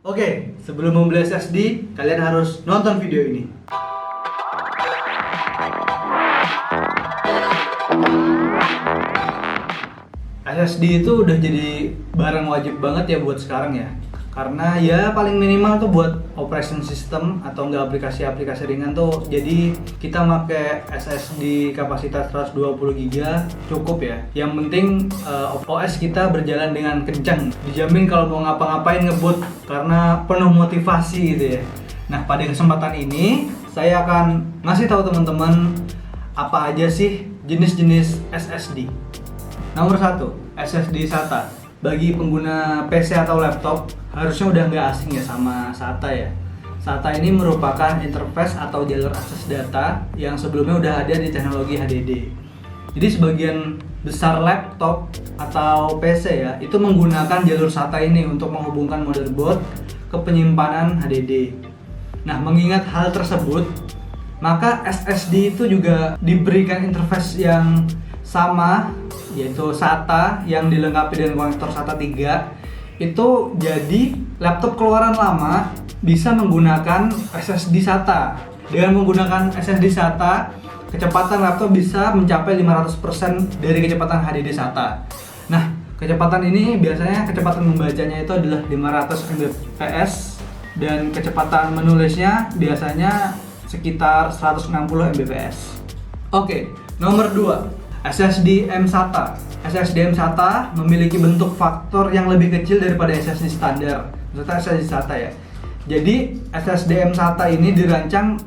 Oke, sebelum membeli SSD, kalian harus nonton video ini. SSD itu udah jadi barang wajib banget ya buat sekarang ya. Karena ya paling minimal tuh buat operation system atau enggak aplikasi-aplikasi ringan tuh. Jadi kita pakai SSD kapasitas 120 GB cukup ya. Yang penting OS kita berjalan dengan kencang. Dijamin kalau mau ngapa-ngapain ngebut karena penuh motivasi gitu ya. Nah, pada kesempatan ini saya akan ngasih tahu teman-teman apa aja sih jenis-jenis SSD. Nomor 1, SSD SATA. Bagi pengguna PC atau laptop, harusnya udah nggak asing ya sama SATA ya. SATA ini merupakan interface atau jalur akses data yang sebelumnya udah ada di teknologi HDD. Jadi sebagian besar laptop atau PC ya, itu menggunakan jalur SATA ini untuk menghubungkan motherboard ke penyimpanan HDD. Nah, mengingat hal tersebut, maka SSD itu juga diberikan interface yang sama, yaitu SATA yang dilengkapi dengan konektor SATA 3. Itu jadi laptop keluaran lama bisa menggunakan SSD SATA. Dengan menggunakan SSD SATA, kecepatan laptop bisa mencapai 500% dari kecepatan HDD SATA. Nah, kecepatan ini biasanya kecepatan membacanya itu adalah 500 Mbps dan kecepatan menulisnya biasanya sekitar 160 Mbps. Oke, nomor 2. SSD M-SATA. SSD M-SATA memiliki bentuk faktor yang lebih kecil daripada SSD standar. Maksudnya SSD SATA ya. Jadi SSD M-SATA ini dirancang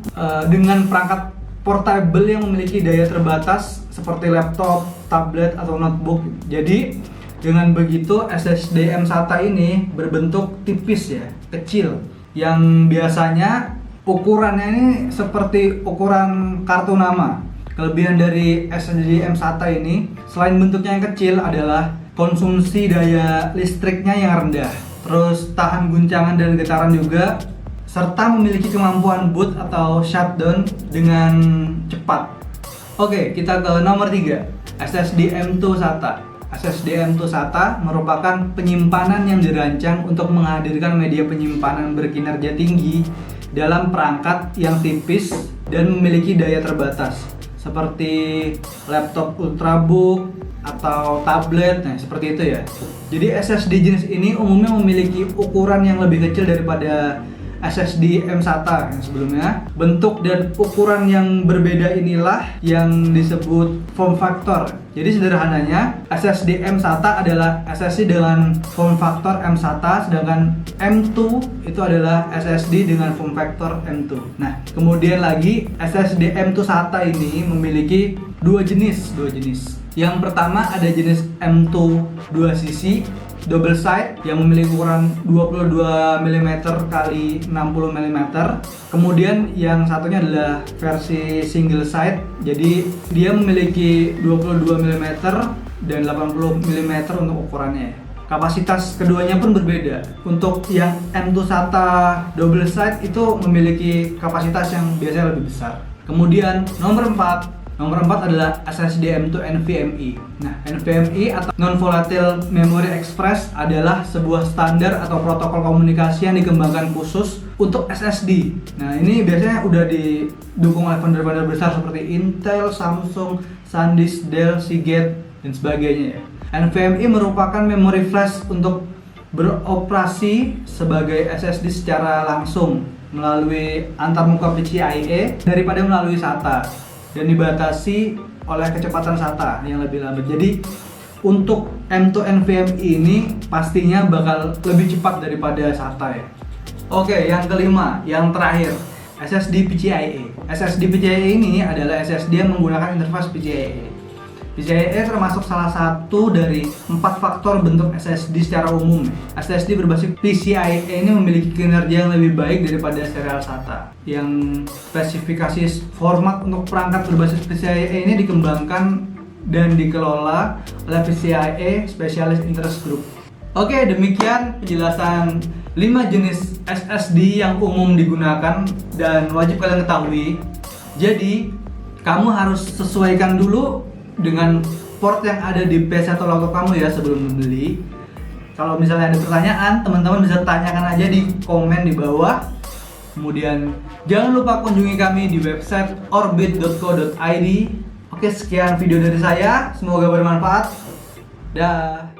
dengan perangkat portable yang memiliki daya terbatas seperti laptop, tablet, atau notebook. Jadi dengan begitu SSD M-SATA ini berbentuk tipis ya, kecil. Yang biasanya ukurannya ini seperti ukuran kartu nama. Kelebihan dari SSD M-SATA ini, selain bentuknya yang kecil adalah konsumsi daya listriknya yang rendah, terus tahan guncangan dan getaran juga, serta memiliki kemampuan boot atau shutdown dengan cepat. Oke, kita ke nomor 3, SSD M2 SATA. SSD M2 SATA merupakan penyimpanan yang dirancang untuk menghadirkan media penyimpanan berkinerja tinggi dalam perangkat yang tipis dan memiliki daya terbatas, seperti laptop ultrabook atau tablet, nah seperti itu ya. Jadi SSD jenis ini umumnya memiliki ukuran yang lebih kecil daripada SSD M-SATA yang sebelumnya. Bentuk dan ukuran yang berbeda inilah yang disebut form factor. Jadi sederhananya SSD M-SATA adalah SSD dengan form factor M-SATA, sedangkan M2 itu adalah SSD dengan form factor M2. Nah, kemudian lagi SSD M2 SATA ini memiliki dua jenis. Yang pertama ada jenis M2 2 sisi double side yang memiliki ukuran 22 mm kali 60 mm. Kemudian yang satunya adalah versi single side. Jadi dia memiliki 22 mm dan 80 mm untuk ukurannya. Kapasitas keduanya pun berbeda. Untuk yang M2 SATA double side itu memiliki kapasitas yang biasanya lebih besar. Kemudian nomor 4 adalah SSD M2 NVMe. Nah, NVMe atau Non-Volatile Memory Express adalah sebuah standar atau protokol komunikasi yang dikembangkan khusus untuk SSD. Nah, ini biasanya udah didukung oleh vendor-vendor besar seperti Intel, Samsung, SanDisk, Dell, Seagate, dan sebagainya ya. NVMe merupakan memori flash untuk beroperasi sebagai SSD secara langsung melalui antarmuka PCIe daripada melalui SATA, dan dibatasi oleh kecepatan SATA yang lebih lambat. Jadi untuk M2 NVMe ini pastinya bakal lebih cepat daripada SATA ya. Oke, yang kelima, yang terakhir, SSD PCIe. SSD PCIe ini adalah SSD yang menggunakan interface PCIe. PCIe termasuk salah satu dari 4 faktor bentuk SSD secara umum. SSD berbasis PCIe ini memiliki kinerja yang lebih baik daripada serial SATA. Yang spesifikasi format untuk perangkat berbasis PCIe ini dikembangkan dan dikelola oleh PCIe Specialist Interest Group. Oke, demikian penjelasan 5 jenis SSD yang umum digunakan dan wajib kalian ketahui. Jadi, kamu harus sesuaikan dulu dengan port yang ada di PC atau laptop kamu ya sebelum membeli. Kalau misalnya ada pertanyaan, teman-teman bisa tanyakan aja di komen di bawah. Kemudian jangan lupa kunjungi kami di website orbit.co.id. Oke, sekian video dari saya. Semoga bermanfaat. Dah.